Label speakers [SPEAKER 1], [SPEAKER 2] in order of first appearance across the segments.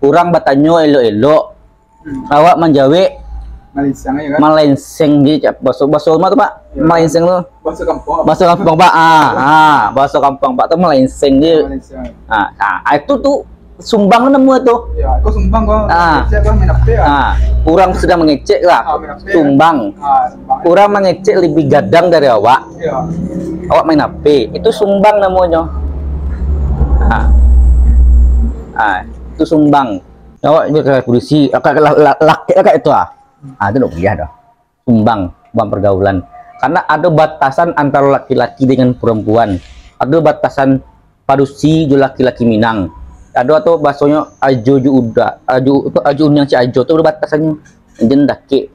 [SPEAKER 1] kurang batanyo elo-elo. Awak menjawe
[SPEAKER 2] Malinsang ya kan?
[SPEAKER 1] malenceng di bahasa mah tuh Pak.
[SPEAKER 2] Ya.
[SPEAKER 1] Malenceng tuh.
[SPEAKER 2] Bahasa kampung.
[SPEAKER 1] Bahasa kampung Pak. Bahasa kampung Pak tuh malenceng di.
[SPEAKER 2] Malinsang.
[SPEAKER 1] Itu tuh sumbang nemu tuh.
[SPEAKER 2] Ya, aku sumbang kok. Saya kan main HP ya.
[SPEAKER 1] Kurang sudah mengecek lah. Sumbang.
[SPEAKER 2] Sumbang.
[SPEAKER 1] Kurang mengecek lebih gadang dari awak.
[SPEAKER 2] Ya.
[SPEAKER 1] Awak main HP, itu sumbang namanya. Itu sumbang. Awak juga polisi, laki itu itu dong ya dah. Sumbang, bukan pergaulan. Karena ada batasan antara laki-laki dengan perempuan. Ada batasan padusi jo laki-laki Minang. Ada atau bahasanya ajo ju udah, ajo yang si ajo itu batasannya jendaki.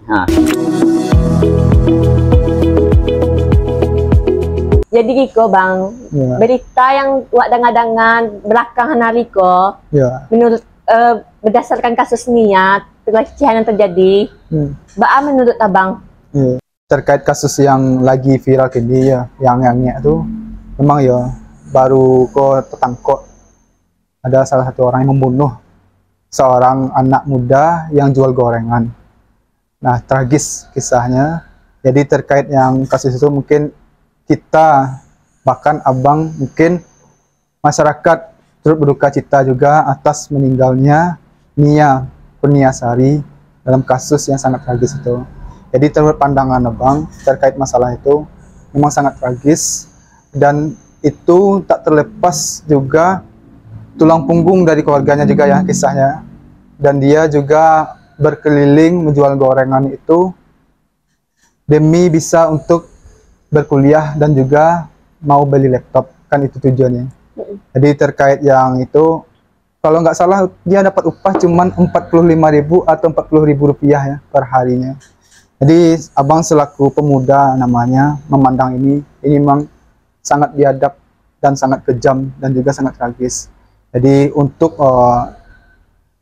[SPEAKER 3] Jadi Riko Bang, berita yang wak dengar-dengar belakangan hari ko, menurut berdasarkan kasus niat pelecehan yang terjadi, menurut Abang?
[SPEAKER 2] Terkait kasus yang lagi viral ini ya, yang itu memang ya baru kok tertangkap ada salah satu orang yang membunuh seorang anak muda yang jual gorengan. Nah, tragis kisahnya. Jadi terkait yang kasus itu mungkin kita, bahkan Abang, mungkin masyarakat turut berduka cita juga atas meninggalnya Nia Kurniasari dalam kasus yang sangat tragis itu. Jadi menurut pandangan Abang terkait masalah itu memang sangat tragis, dan itu tak terlepas juga tulang punggung dari keluarganya juga ya kisahnya. Dan dia juga berkeliling menjual gorengan itu demi bisa untuk berkuliah dan juga mau beli laptop, kan itu tujuannya. Jadi terkait yang itu, kalau nggak salah dia dapat upah cuman 45.000 atau 40.000 rupiah ya per harinya. Jadi Abang selaku pemuda namanya memandang ini memang sangat biadab dan sangat kejam dan juga sangat tragis. Jadi untuk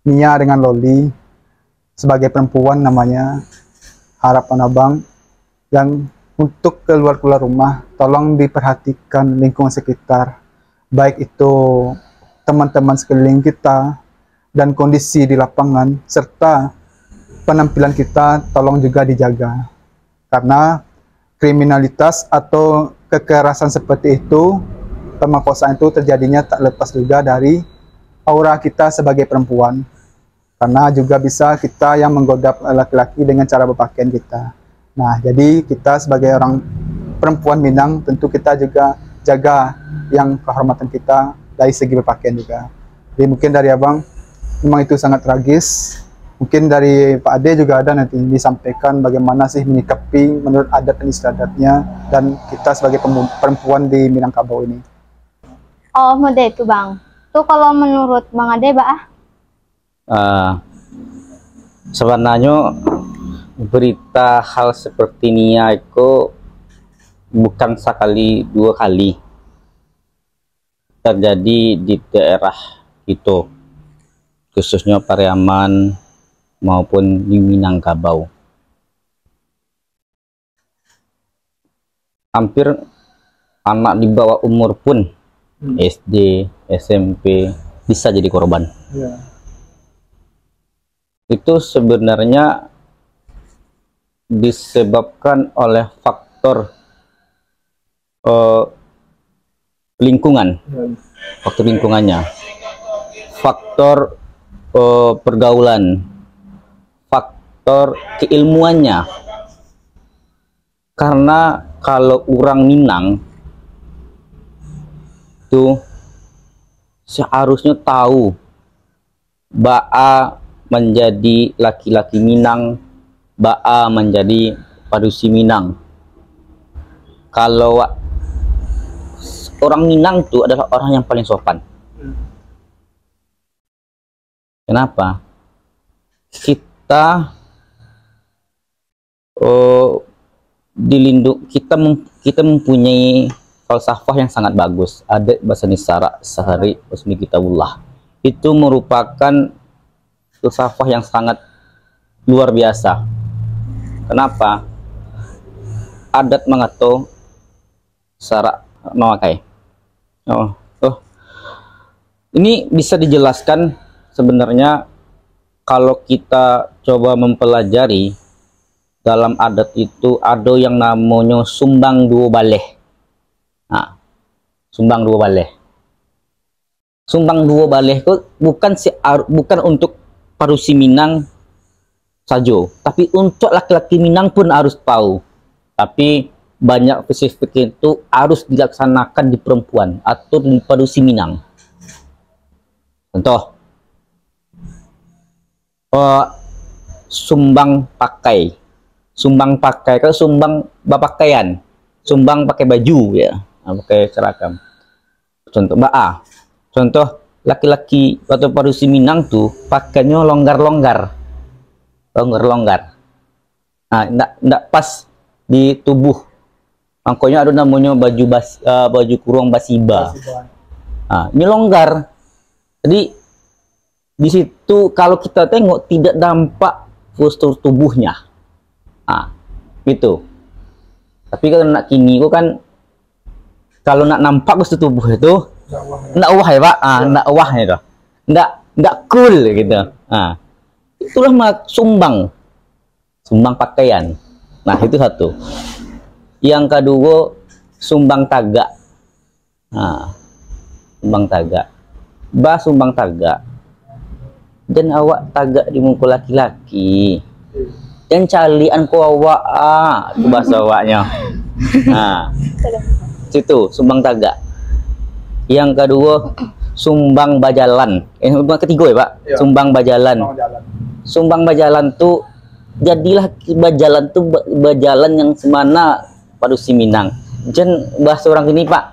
[SPEAKER 2] Nia dengan Loli sebagai perempuan namanya, harapan Abang yang untuk keluar rumah, tolong diperhatikan lingkungan sekitar, baik itu teman-teman sekeliling kita dan kondisi di lapangan, serta penampilan kita tolong juga dijaga. Karena kriminalitas atau kekerasan seperti itu, pemerkosaan itu terjadinya tak lepas juga dari aura kita sebagai perempuan. Karena juga bisa kita yang menggoda laki-laki dengan cara berpakaian kita. Nah, jadi kita sebagai orang perempuan Minang tentu kita juga jaga yang kehormatan kita dari segi berpakaian juga. Jadi mungkin dari Abang memang itu sangat tragis. Mungkin dari Pak Ade juga ada nanti disampaikan bagaimana sih menyikapi menurut adat dan istiadatnya dan kita sebagai perempuan di Minangkabau ini.
[SPEAKER 4] Oh, mode itu Bang. Tuh kalau menurut Bang Ade,
[SPEAKER 1] sebenarnya berita hal seperti ini itu bukan sekali dua kali terjadi di daerah itu, khususnya Pariaman maupun di Minangkabau. Hampir anak di bawah umur pun SD, SMP bisa jadi korban. Itu sebenarnya disebabkan oleh faktor lingkungan, faktor lingkungannya, faktor pergaulan, faktor keilmuannya. Karena kalau orang Minang itu seharusnya tahu Ba'a menjadi laki-laki Minang, Ba'a menjadi padusi Minang. Kalau orang Minang itu adalah orang yang paling sopan. Kenapa? Kita kita mempunyai falsafah yang sangat bagus. Ada bahasa Nisara sehari usmi kitabullah. Itu merupakan falsafah yang sangat luar biasa. Kenapa? Adat mengato sara memakai. Ini bisa dijelaskan sebenarnya kalau kita coba mempelajari dalam adat itu ada yang namanya sumbang dua baleh. Nah, sumbang dua baleh. Sumbang dua baleh itu bukan untuk parusi Minang saja, tapi untuk laki-laki Minang pun harus tahu. Tapi banyak spesifik itu harus dilaksanakan di perempuan atau di parusi Minang. Contoh, sumbang pakai. Sumbang pakai, kalau sumbang berpakaian, sumbang pakai baju ya, pakai seragam. Contoh contoh laki-laki atau parusi Minang tuh pakainya longgar. Nah, enggak pas di tubuh. Makanya ada namanya baju kurung basiba. Nah, ini longgar. Jadi di situ kalau kita tengok tidak dampak postur tubuhnya. Nah, gitu. Tapi kalau nak kini itu kan kalau nak nampak postur tubuh itu nak wah ya Pak. Nak wah itu. Nggak cool gitu. Nah, itulah sumbang pakaian. Nah, itu satu. Yang kedua, sumbang tagak. Nah, sumbang tagak. Sumbang tagak. Dan awak tagak di muka laki-laki. Dan calian ku awak, itu bahasa awaknya. Nah, situ sumbang tagak. Yang kedua, sumbang bajalan. Yang ketiga ya Pak, ya. Sumbang bajalan. Sumbang bajalan tuh jadilah bajalan yang semana parusi Minang. Jen bahasa orang ini Pak.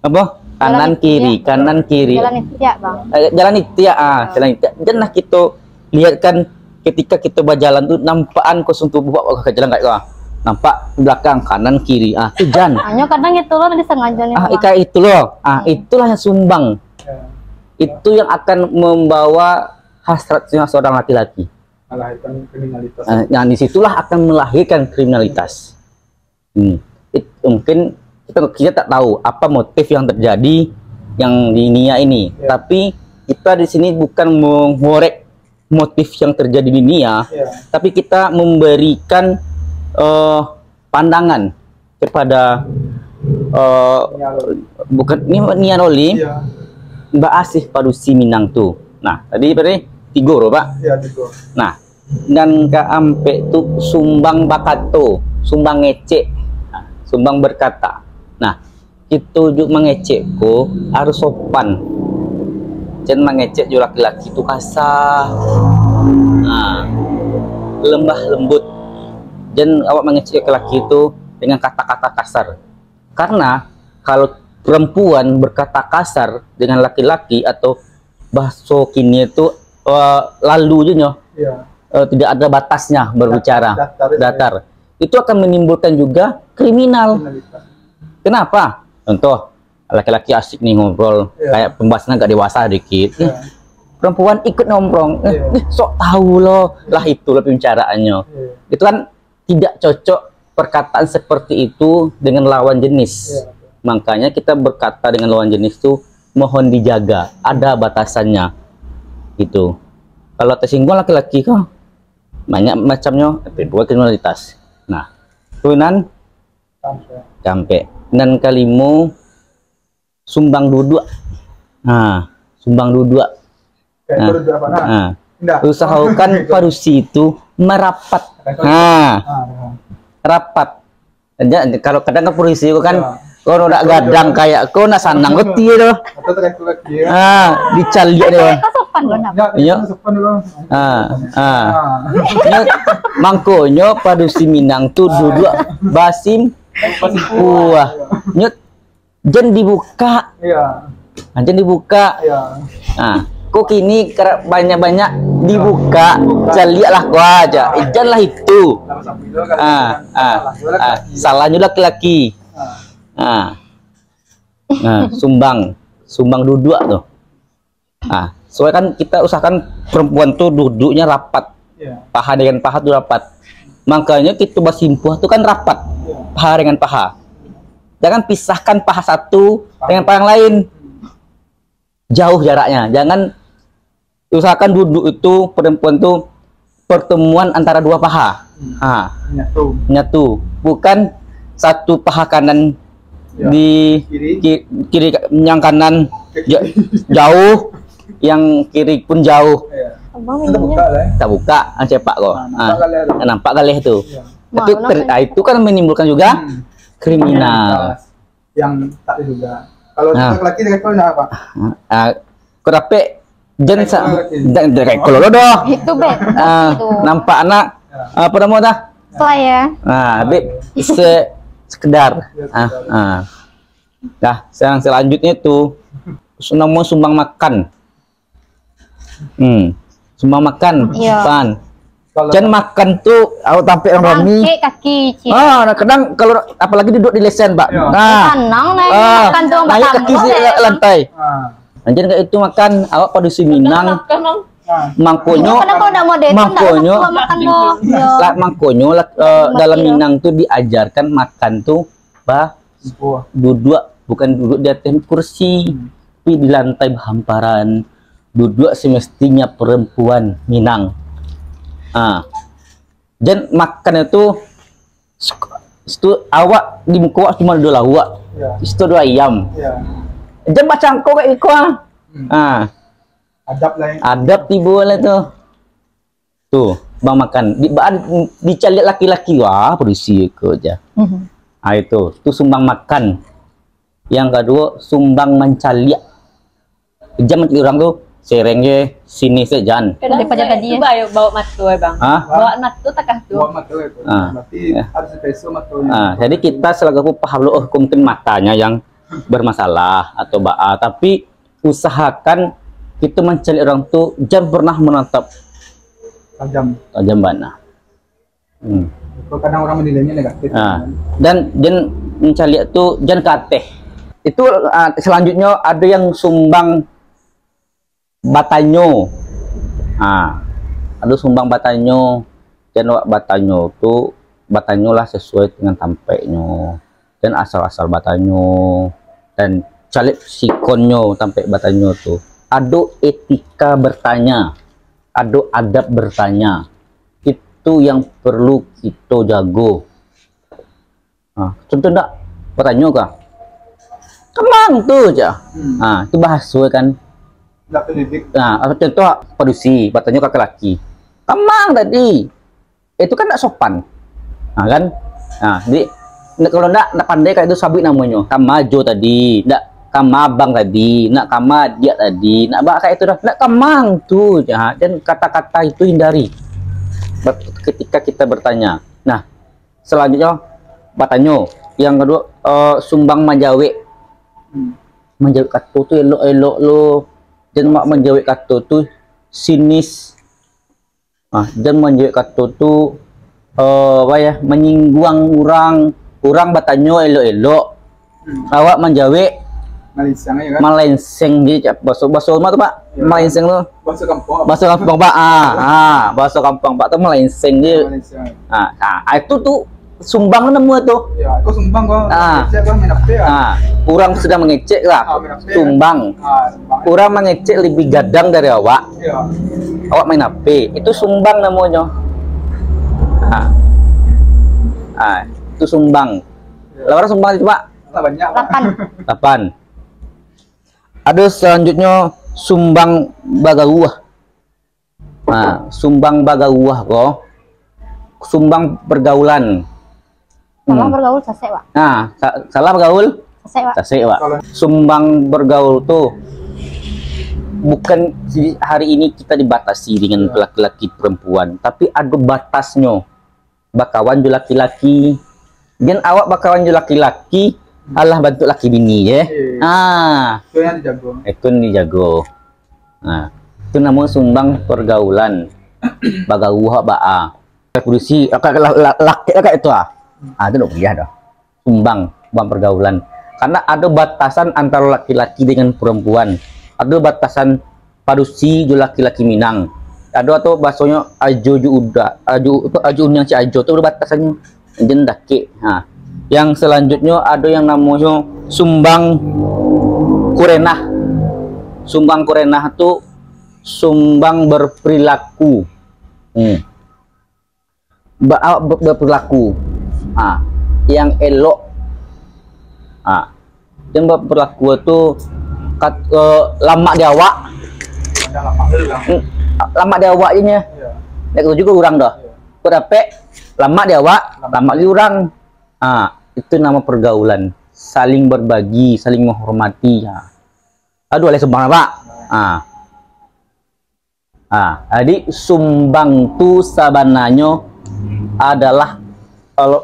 [SPEAKER 1] Apa? Kanan kiri. Jalan
[SPEAKER 4] itia, Bang.
[SPEAKER 1] Jalan itia. Jenlah kita lihat kan ketika kita berjalan tuh nampakan kosong tubuh Pak ke jalan kayak nampak belakang kanan kiri. Itu jan.
[SPEAKER 4] Hanya kadang itu loh disengaja nih.
[SPEAKER 1] Kayak itu loh. Itulah yang sumbang. Itu yang akan membawa hasratnya seorang laki-laki.
[SPEAKER 2] Melahirkan kriminalitas.
[SPEAKER 1] Nah, disitulah akan melahirkan kriminalitas. Mungkin kita tak tahu apa motif yang terjadi yang di Nia ini, tapi kita di sini bukan mengorek motif yang terjadi di Nia, tapi kita memberikan pandangan kepada bukan Nia Roli, Mbak Asih parusi Minang tuh. Nah, tadi tiga Pak. Nah, dan keampe tuh sumbang bakato, sumbang ngecek, sumbang berkata. Nah, itu juga mengecek harus sopan. Jangan mengecek juga laki-laki itu kasar. Nah, lembah lembut. Jangan awak mengecek laki-laki itu dengan kata-kata kasar. Karena kalau perempuan berkata kasar dengan laki-laki atau bahasa kini itu lalu aja tidak ada batasnya berbicara datar. Itu akan menimbulkan juga kriminal. Kenapa? Contoh laki-laki asik nih ngobrol kayak pembahasan agak dewasa dikit, perempuan ikut nongkrong, sok tahu loh lah, itulah pembicaraannya. Itu kan tidak cocok perkataan seperti itu dengan lawan jenis. Makanya kita berkata dengan lawan jenis itu mohon dijaga, ada batasannya gitu. Kalau tersinggung laki-laki kok banyak macamnya, kedua kriminalitas. Nah, tunan sampai dan kalimu sumbang duduk. Nah, sumbang duduk. Usahakan parusi itu merapat. Rapat. Dan kalau kadang ke parusi itu kan kau nak gadang kayak kau nak sanang beti itu. Dicalik dia. Iya. Mangkonyo parusi Minang tuh duduk basim. Wah, nyut jen dibuka. Jen dibuka. Nah, kok kini banyak-banyak dibuka, jalilah gua aja. Janganlah itu. Salahnya laki-laki. Sumbang duduk tuh. Soalnya kan kita usahakan perempuan tuh duduknya rapat, paha dengan paha tuh rapat. Makanya kita basimpuh tuh kan rapat, paha dengan paha. Jangan pisahkan paha satu dengan paha yang lain. Jauh jaraknya. Jangan usahakan duduk itu perempuan tuh pertemuan antara dua paha. Nyatu. Bukan satu paha kanan di kiri yang kanan jauh, yang kiri pun jauh. Tak buka, cepak kok. Nampak kali itu. Itu kan menimbulkan juga kriminal.
[SPEAKER 2] Yang tak juga. Kalau laki-laki dengan apa?
[SPEAKER 1] Kerape jen kayak kalau doh.
[SPEAKER 4] Itu bet.
[SPEAKER 1] Nampak anak apa namanya dah?
[SPEAKER 4] Slayer.
[SPEAKER 1] Sekedar. Nah, selanjutnya itu namanya sumbang makan. Sumbang makan, pan. Jangan makan tuh, tampil orang Romi.
[SPEAKER 4] Kaki.
[SPEAKER 1] Kadang kalau apalagi duduk di lesen, Pak.
[SPEAKER 4] Tenang makan tuh
[SPEAKER 1] naik kaki di lantai. Jangan kayak itu makan, awak pada si Minang. Mangkonyo, dalam Minang tuh diajarkan makan tuh, duduk, bukan duduk di atas kursi, tapi di lantai berhamparan. Duduk semestinya perempuan Minang. Dan makan itu awak di muka cuma dua lawak, itu dua ayam. Jangan baca kau kayak itu. Adab tiba lah tuh bang makan dicari laki-laki polisi ke aja. Itu sumbang makan. Yang kedua sumbang mencaliak. Jam orang tuh serengnya sini sejan.
[SPEAKER 3] Daripada tadi ya. Bawa matu ya bang. Bawa matu takah tuh.
[SPEAKER 2] Bawa matu itu. Berarti harus peso matunya.
[SPEAKER 1] Jadi kita selalu paham loh, mungkin matanya yang bermasalah atau tapi usahakan kita mencari orang tuh jangan pernah menatap tajam bana.
[SPEAKER 2] Kadang orang menilainya negatif.
[SPEAKER 1] Dan jangan mencari itu jangan kateh. Itu selanjutnya ada yang sumbang batanyo. Ada sumbang batanyo. Dan batanyo tuh batanyo lah sesuai dengan tampeknya dan asal-asal batanyo dan calik sikonyo tampek batanyo tuh. Ada etika bertanya, ada adab bertanya. Itu yang perlu kita jago. Contoh enggak bertanya kah? Kemang tuh aja. Itu bahasa kan. Contoh produksi bertanya ke laki. Kemang tadi. Itu kan enggak sopan. Kan? Jadi kalau enggak pandai kayak itu sabit namanya. Kamajo tadi, enggak kamabang tadi, nak kama dia tadi, nak bak kayak itu dah, nak kamang tuh jahat. Dan kata-kata itu hindari ketika kita bertanya. Nah, selanjutnya batanyo. Yang kedua sumbang menjawe. Menjawe kata tuh elok-elok lo. Dan mak menjawe kata tuh sinis. Dan menjawe kata tuh menyinggung orang batanyo elok-elok. Awak menjawe Malenceng di bahasa rumah tuh Pak. Malenceng tuh bahasa kampung Pak. Bahasa kampung Pak tuh malenceng dia. Itu tuh sumbang nemu tuh.
[SPEAKER 2] Aku sumbang kok.
[SPEAKER 1] Kurang sudah mengecek lah. Sumbang. Kurang mengecek lebih gadang dari awak. Awak main HP. Itu sumbang namanya. Itu sumbang. Lawan sumbang itu Pak. 8. Ada selanjutnya sumbang bagawah. Sumbang bagawah kok. Sumbang pergaulan.
[SPEAKER 4] Salah bergaul sasek, Pak.
[SPEAKER 1] Salah bergaul? Sasek, Pak. Sumbang bergaul tuh bukan hari ini kita dibatasi dengan laki-laki perempuan, tapi ada batasnya. Bakawan juga laki-laki. Dan awak bakawan juga laki-laki. Allah bantu laki bini ya.
[SPEAKER 2] Itu yang dijago.
[SPEAKER 1] Itu yang dijago. Itu namanya sumbang pergaulan. Bagawah ba'a. Polisi laki kayak itu itu dong ya dah. Sumbang pergaulan. Karena ada batasan antara laki-laki dengan perempuan. Ada batasan padusi ju laki-laki Minang. Ada atau bahasanya ajo ju udah. Ajo yang si ajo itu batasannya. Jen daki. Yang selanjutnya ada yang namanya sumbang kurenah. Sumbang kurenah itu sumbang berperilaku. Berperilaku yang elok. Yang berperilaku itu lama di awak. Lama di awak ini ya. Nek juga orang dah. Berapa lama di awak, lama di orang. Itu nama pergaulan, saling berbagi, saling menghormati. Aduh, oleh sumbang Pak. Jadi sumbang tu sabananya adalah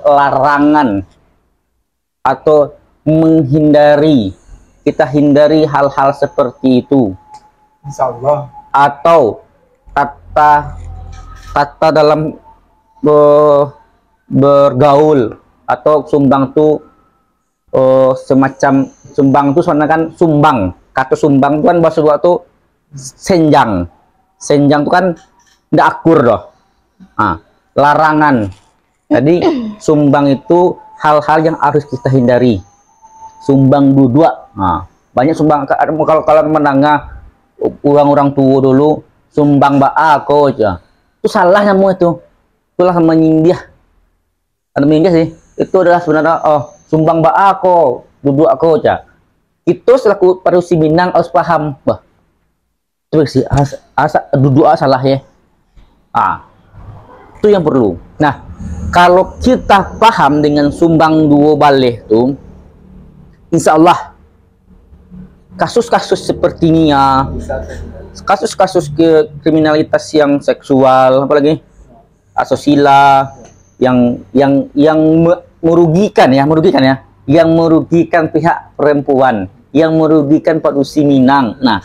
[SPEAKER 1] larangan atau menghindari, kita hindari hal-hal seperti itu.
[SPEAKER 2] Insyaallah.
[SPEAKER 1] Atau kata dalam bergaul, atau sumbang tu semacam sumbang tu soalnya kan sumbang, kata sumbang tu kan bahasa Jawa tu senjang tu kan ndak akur doh. Larangan. Jadi sumbang itu hal-hal yang harus kita hindari. Sumbang dua. Banyak sumbang kalau menengah orang-orang tua dulu sumbang baako aja. Itu salah namu itu. Itulah menyindir. Ada menyindir sih. Itu adalah sebenarnya sumbang baako, duduk aku aja. Itu selaku parusi Minang harus paham. Wah. Itu sih duduk salah ya. Itu yang perlu. Nah, kalau kita paham dengan sumbang dua balik tuh, insya Allah kasus-kasus seperti ini ya, kasus-kasus kriminalitas yang seksual, apalagi asusila, yang merugikan ya, yang merugikan pihak perempuan, yang merugikan parusi Minang. Nah,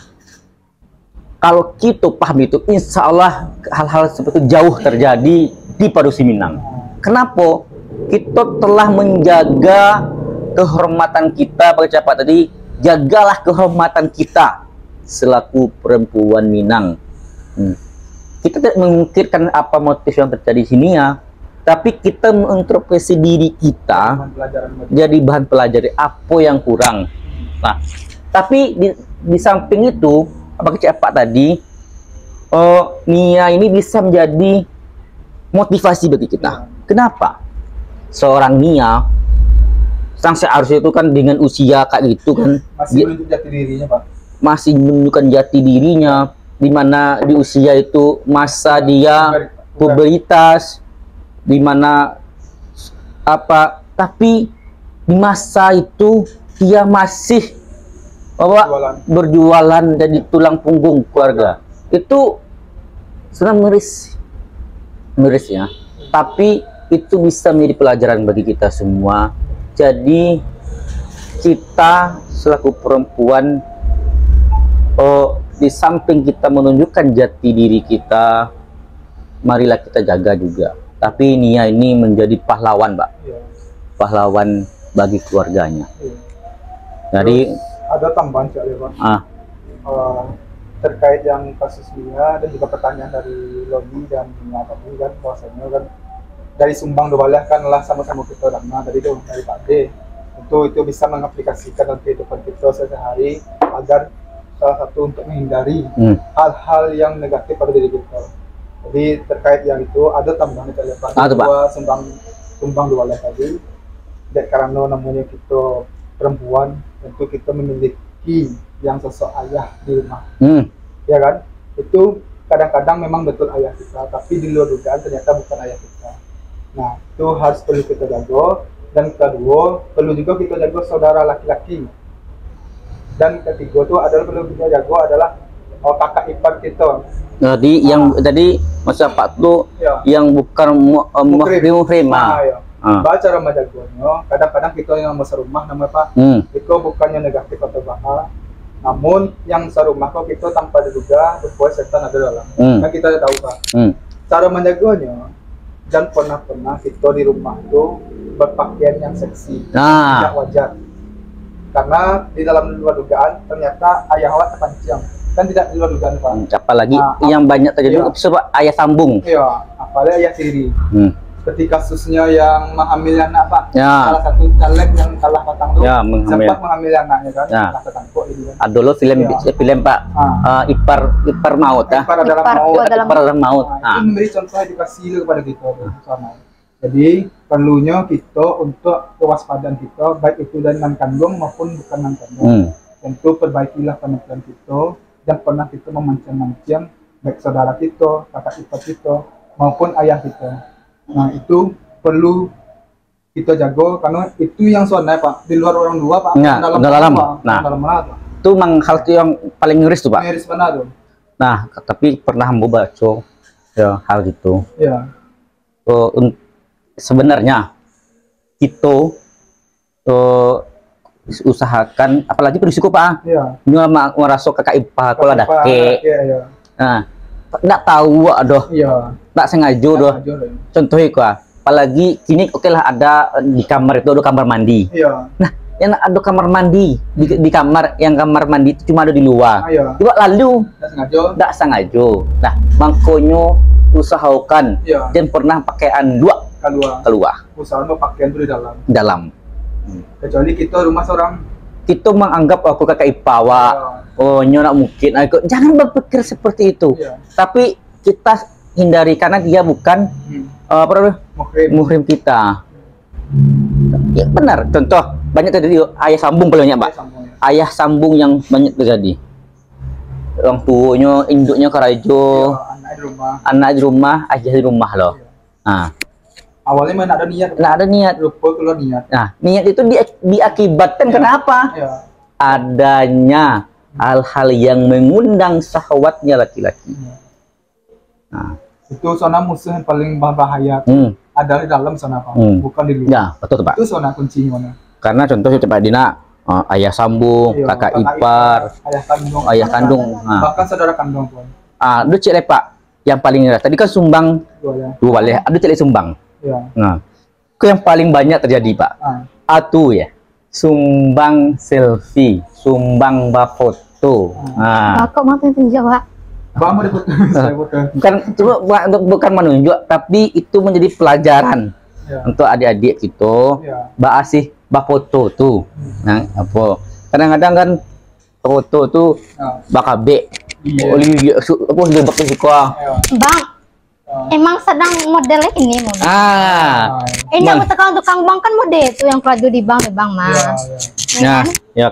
[SPEAKER 1] kalau kita paham itu, insya Allah hal-hal seperti itu jauh terjadi di parusi Minang. Kenapa? Kita telah menjaga kehormatan kita, baca Pak tadi, jagalah kehormatan kita selaku perempuan Minang. Kita tidak memikirkan apa motif yang terjadi di sini ya, tapi kita mengintrospeksi diri kita, jadi bahan pelajari apa yang kurang. Nah, tapi di samping itu, apa Pak tadi, Nia ini bisa menjadi motivasi bagi kita. Kenapa? Seorang Nia sang seharusnya itu kan dengan usia kayak gitu kan,
[SPEAKER 2] masih menunjukkan jati dirinya, Pak.
[SPEAKER 1] Masih menunjukkan jati dirinya, dimana di usia itu masa dia pubertas, dimana tapi di masa itu dia masih berjualan jadi tulang punggung keluarga. Itu senang miris ya, tapi itu bisa menjadi pelajaran bagi kita semua. Jadi kita selaku perempuan, di samping kita menunjukkan jati diri kita, marilah kita jaga juga. Tapi Nia ini menjadi pahlawan, Pak. Pahlawan bagi keluarganya. Jadi
[SPEAKER 2] ada tambahan Cak ya, Pak. Terkait yang kasus Nia dan juga pertanyaan dari Lodi dan Nia tadi kan, bahwasanya kan dari sumbang doalah kanlah sama-sama kita dana dari itu dari Pak D. Tentu itu bisa mengaplikasikan dalam kehidupan kita sehari-hari agar salah satu untuk menghindari hal-hal yang negatif pada diri kita. Jadi terkait yang itu ada tambahan dari Pak D bahwa sumbang doalah tadi. Dan karena namanya kita perempuan, tentu kita memiliki yang sosok ayah di rumah, ya kan? Itu kadang-kadang memang betul ayah kita, tapi di luar dugaan ternyata bukan ayah kita. Nah, itu harus perlu kita jaga. Dan kedua, perlu juga kita jaga saudara laki-laki. Dan ketiga itu adalah perlu kita jaga adalah kakak ipar kita.
[SPEAKER 1] Jadi yang tadi masa Pak tuh yang bukan muhrim.
[SPEAKER 2] Cara menjaganya, kadang-kadang kita yang masa rumah nama Pak, itu bukannya negatif atau bahaya. Namun yang serumah kok kita tanpa diduga supaya setan ada dalam. Nah kita tahu Pak. Cara menjaganya, dan pernah kita di rumah itu berpakaian yang seksi, tidak wajar. Karena di dalam luar dugaan ternyata ayah awak terpancing, kan tidak di luar dugaan Pak.
[SPEAKER 1] Apalagi yang banyak terjadi sebab ayah sambung.
[SPEAKER 2] Iya, apalagi ayah tiri. seperti kasusnya yang mengambil anak Pak.
[SPEAKER 1] Ya.
[SPEAKER 2] Salah satu caleg yang kalah patang tuh
[SPEAKER 1] Ya, mengambil.
[SPEAKER 2] sempat mengambil anaknya kan.
[SPEAKER 1] Ya.
[SPEAKER 2] Kalah patang kok itu kan.
[SPEAKER 1] Dulu film
[SPEAKER 2] Ya.
[SPEAKER 1] film Pak ipar maut ya.
[SPEAKER 2] Ipar adalah
[SPEAKER 4] Ipar
[SPEAKER 2] maut.
[SPEAKER 4] adalah
[SPEAKER 1] Ipar adalah maut.
[SPEAKER 2] Nah, itu memberi contoh edukasi kepada kita sama. Jadi perlunya kita untuk kewaspadaan kita baik itu dari nan kandung maupun bukan nan kandung. Tentu perbaikilah penampilan kita, jangan pernah kita memancing-mancing baik saudara kita, kakak ipar kita maupun ayah kita. Nah itu perlu kita jaga karena itu yang soalnya Pak di luar orang dua Pak.
[SPEAKER 1] Ya, dalam. Nah,
[SPEAKER 2] dalam mana tuh?
[SPEAKER 1] itu memang hal yang paling miris tuh Pak.
[SPEAKER 2] Miris mana tuh?
[SPEAKER 1] Nah, tapi pernah Ambo baca ya hal gitu.
[SPEAKER 2] Ya.
[SPEAKER 1] Sebenarnya kita usahakan apalagi berisiko Pak.
[SPEAKER 2] Iya.
[SPEAKER 1] Nyawa merasa kakak ipar kalau ada ke.
[SPEAKER 2] Iya.
[SPEAKER 1] Nah, nggak tahu aduh.
[SPEAKER 2] Iya.
[SPEAKER 1] Nggak sengaja doh. Contohnya kok. Apalagi kini oke lah ada di kamar itu ada kamar mandi.
[SPEAKER 2] Iya.
[SPEAKER 1] Nah, yang ada kamar mandi di kamar yang kamar mandi itu cuma ada di luar.
[SPEAKER 2] Iya.
[SPEAKER 1] Coba lalu
[SPEAKER 2] Nggak sengaja.
[SPEAKER 1] Nah, makanya usahakan
[SPEAKER 2] Iya.
[SPEAKER 1] dan pernah pakaian dua keluar
[SPEAKER 2] Usahanya pakaian itu di dalam.
[SPEAKER 1] dalam.
[SPEAKER 2] Kecuali kita rumah seorang.
[SPEAKER 1] Kita menganggap aku kakak ipawa. Oh, nyonak mungkin. Jangan berpikir seperti itu.
[SPEAKER 2] Iya.
[SPEAKER 1] Tapi kita hindari karena dia bukan apa namanya? Muhrim kita. Ya benar. Contoh banyak terjadi ayah sambung banyak Pak. Ayah sambung yang banyak terjadi. Orang tuanya, induknya karajo, anak di rumah, ayah di rumah loh. Nah,
[SPEAKER 2] Awalnya mana ada niat.
[SPEAKER 1] nggak ada niat.
[SPEAKER 2] Lupa keluar niat.
[SPEAKER 1] Nah, niat itu diakibatkan kenapa?
[SPEAKER 2] Iya.
[SPEAKER 1] Adanya hal-hal yang mengundang syahwatnya laki-laki. Nah,
[SPEAKER 2] Itu zona musuh yang paling bahaya. Ada di dalam sana Pak, bukan di luar.
[SPEAKER 1] ya betul Pak.
[SPEAKER 2] Itu zona kuncinya mana?
[SPEAKER 1] Karena contohnya Pak Dina, ayah sambung,
[SPEAKER 2] Iya,
[SPEAKER 1] kakak ipar, ayah kandung. Nah,
[SPEAKER 2] bahkan saudara kandung pun.
[SPEAKER 1] Aduh cek Pak, yang paling miras. Tadi kan sumbang dua balik. Aduh cek sumbang.
[SPEAKER 2] Iya.
[SPEAKER 1] Nah, itu yang paling banyak terjadi Pak. Atu ya, sumbang selfie, sumbang foto. Nah,
[SPEAKER 4] Kok mau tunjuk Pak?
[SPEAKER 2] Bang mau dipotong, saya potong.
[SPEAKER 1] bukan menunjuk, tapi itu menjadi pelajaran untuk adik-adik kita. Bahas sih, foto tuh. Nah, apa? Kadang-kadang kan foto tuh bakabe. Oleh apa lebak suka.
[SPEAKER 4] Bang, emang sedang modelnya ini model. Ini aku tekan tukang bang kan model itu yang kerja di bang mah. Ya,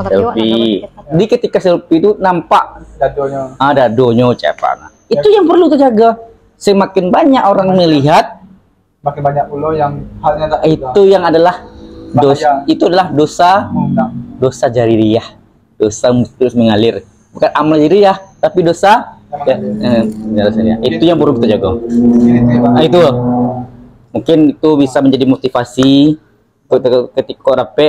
[SPEAKER 1] selfie. Di ketika selfie itu nampak
[SPEAKER 2] dadonya.
[SPEAKER 1] Dadonya cepat. Itu yang perlu terjaga. Semakin banyak orang melihat,
[SPEAKER 2] makin banyak pula yang halnya tak
[SPEAKER 1] itu yang adalah dosa jaririyah, dosa terus mengalir. Bukan amal jaririyah, tapi dosa itu yang perlu kita jaga. Nah, itu mungkin itu bisa menjadi motivasi ketika rapi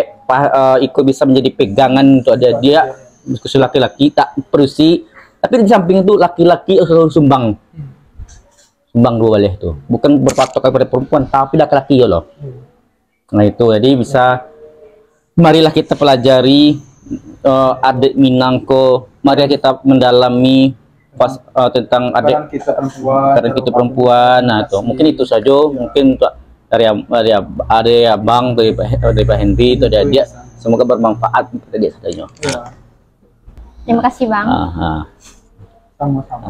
[SPEAKER 1] ikut bisa menjadi pegangan untuk dia khusus laki-laki tak perusi, tapi di samping itu laki-laki selalu sumbang dua balik tuh, bukan berpatok kepada perempuan tapi laki-laki ya loh. Nah itu jadi bisa, marilah kita pelajari adik Minangko, mari kita mendalami tentang adik kita perempuan. Nah itu mungkin itu saja, mungkin untuk dari abang dari Pak Henry itu dari dia, semoga bermanfaat untuk dia saja.
[SPEAKER 4] Terima kasih Bang.
[SPEAKER 2] Sama-sama.